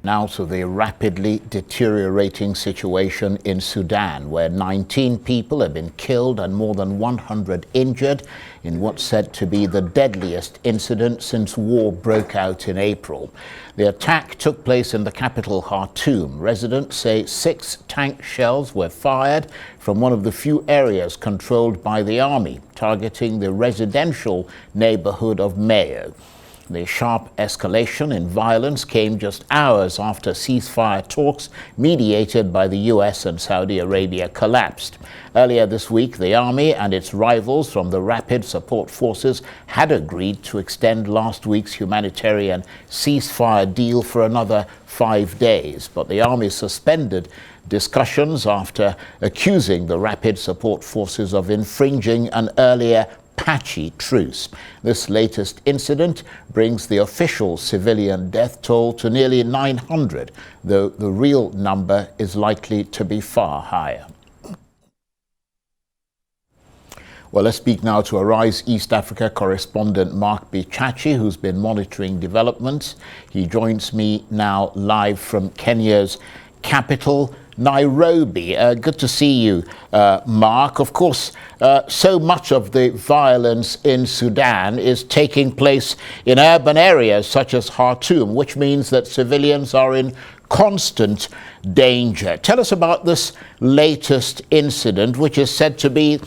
Now to the rapidly deteriorating situation in Sudan, where 19 people have been killed and more than 100 injured in what's said to be the deadliest incident since war broke out in April. The attack took place in the capital Khartoum. Residents say 6 tank shells were fired from one of the few areas controlled by the army, targeting the residential neighborhood of Mayo. The sharp escalation in violence came just hours after ceasefire talks mediated by the US and Saudi Arabia collapsed. Earlier this week, the army and its rivals from the Rapid Support Forces had agreed to extend last week's humanitarian ceasefire deal for another 5 days, but the army suspended discussions after accusing the Rapid Support Forces of infringing an earlier Bichachi truce. This latest incident brings the official civilian death toll to nearly 900, though the real number is likely to be far higher. Well, let's speak now to Arise East Africa correspondent Mark Bichachi, who's been monitoring developments. He joins me now live from Kenya's capital, Nairobi. Good to see you, Mark. Of course, so much of the violence in Sudan is taking place in urban areas such as Khartoum, which means that civilians are in constant danger. Tell us about this latest incident, which is said to be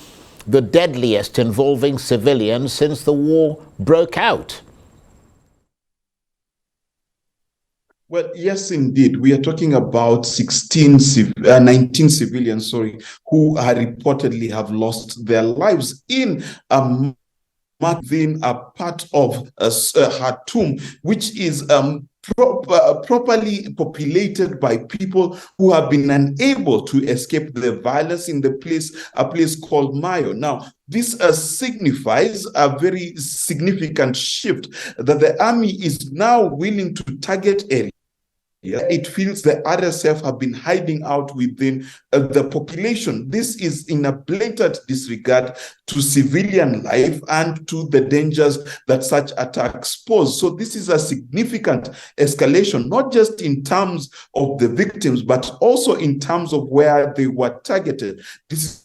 the deadliest involving civilians since the war broke out. Well, yes, indeed. We are talking about 19 civilians, who reportedly have lost their lives in within a part of Khartoum, which is properly populated by people who have been unable to escape the violence in a place called Mayo. Now, this signifies a very significant shift that the army is now willing to target areas. It feels the RSF have been hiding out within the population. This is in a blatant disregard to civilian life and to the dangers that such attacks pose. So this is a significant escalation, not just in terms of the victims, but also in terms of where they were targeted. This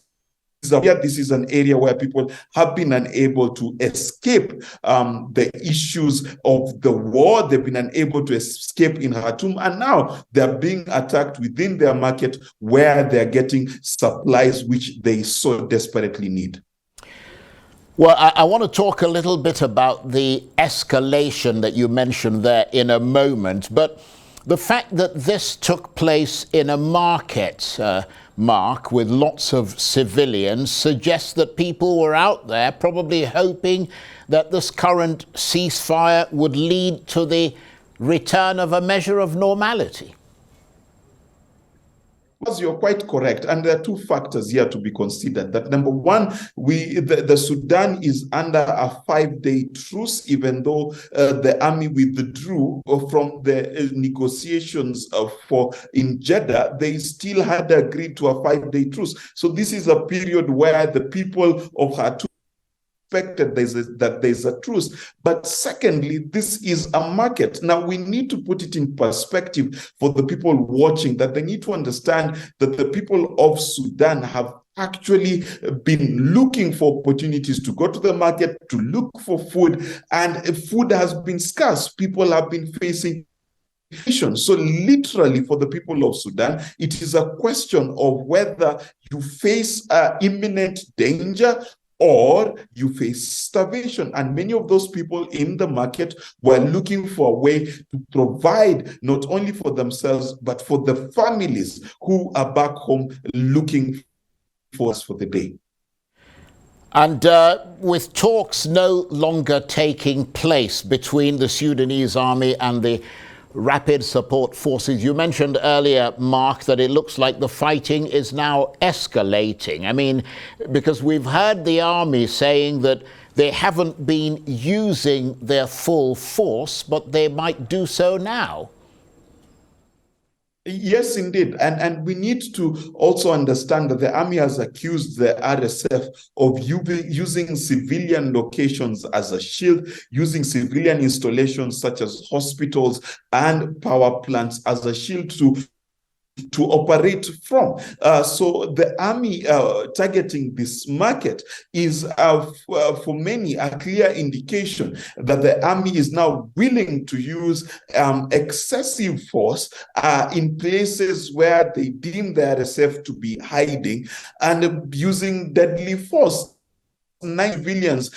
is an area where people have been unable to escape the issues of the war. They've been unable to escape in Khartoum, and now they're being attacked within their market where they're getting supplies which they so desperately need. Well, I want to talk a little bit about the escalation that you mentioned there in a moment, but the fact that this took place in a market, Mark, with lots of civilians, suggests that people were out there probably hoping that this current ceasefire would lead to the return of a measure of normality. You're quite correct, and there are two factors here to be considered. That number one, the Sudan is under a 5-day truce, even though the army withdrew from the negotiations in Jeddah. They still had agreed to a 5-day truce. So this is a period where the people of Khartoum expected that there's a truce. But secondly, this is a market. Now, we need to put it in perspective for the people watching, that they need to understand that the people of Sudan have actually been looking for opportunities to go to the market, to look for food, and food has been scarce. People have been facing. So literally for the people of Sudan, it is a question of whether you face imminent danger or you face starvation. And many of those people in the market were looking for a way to provide not only for themselves, but for the families who are back home looking for us for the day. And with talks no longer taking place between the Sudanese army and the Rapid Support Forces, you mentioned earlier, Mark, that it looks like the fighting is now escalating. I mean, because we've heard the army saying that they haven't been using their full force, but they might do so now. Yes, indeed. And we need to also understand that the army has accused the RSF of using civilian locations as a shield, using civilian installations such as hospitals and power plants as a shield to operate from. So the army targeting this market is for many a clear indication that the army is now willing to use excessive force in places where they deem the RSF to be hiding and using deadly force. 9 civilians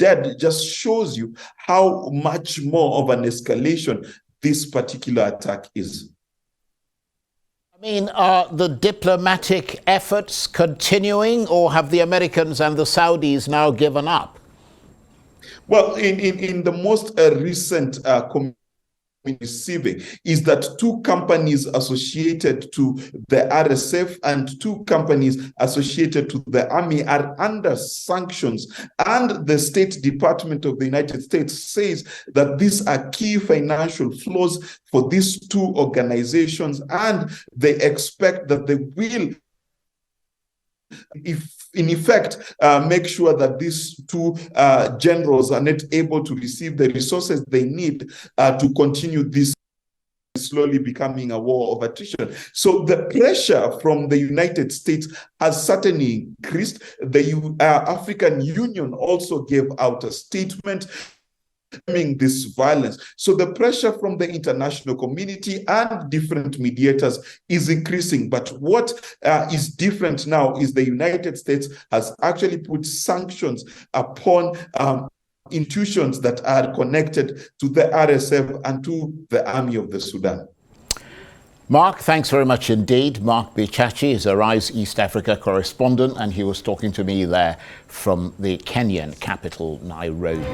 dead just shows you how much more of an escalation this particular attack is. I mean, are the diplomatic efforts continuing, or have the Americans and the Saudis now given up? Well, in the most recent receiving is that two companies associated to the RSF and two companies associated to the army are under sanctions. And the State Department of the United States says that these are key financial flows for these two organizations, and they expect that they will, in effect, make sure that these two generals are not able to receive the resources they need to continue this slowly becoming a war of attrition. So the pressure from the United States has certainly increased. The African Union also gave out a statement this violence. So the pressure from the international community and different mediators is increasing. But what is different now is the United States has actually put sanctions upon institutions that are connected to the RSF and to the army of the Sudan. Mark, thanks very much indeed. Mark Bichachi is a Rise East Africa correspondent, and he was talking to me there from the Kenyan capital, Nairobi.